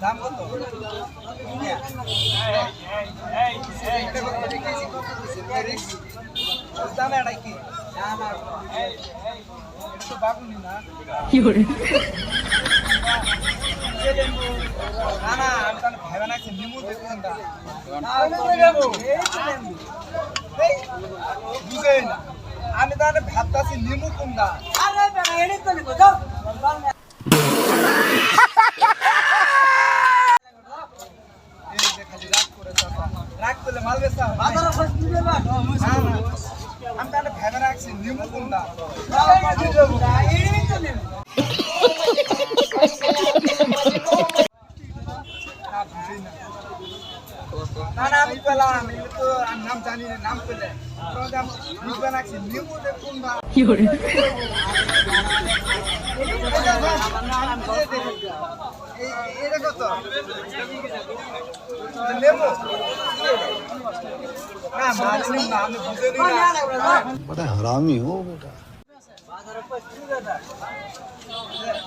দাম কত? দাম এটাই কি? এটা তো বাগুনি না। না না আমি তাহলে ভেবে নাকি নিমু দেখুন না বুঝেই না আমি তাহলে ভাবতাছি নিমু কোনটা খালি রাগ করে রাগ করলে মাল বেচা আমি তাহলে ভেবে রাখছি নিমু কোনটা না না আমি পেলাম আমি তো নাম জানি না নাম পেলে বুঝবে না নিমু দেখুন না এটা কত নেবো না মাঝে না আমি বুঝে নিই না बड़ा हरामी हो बेटा।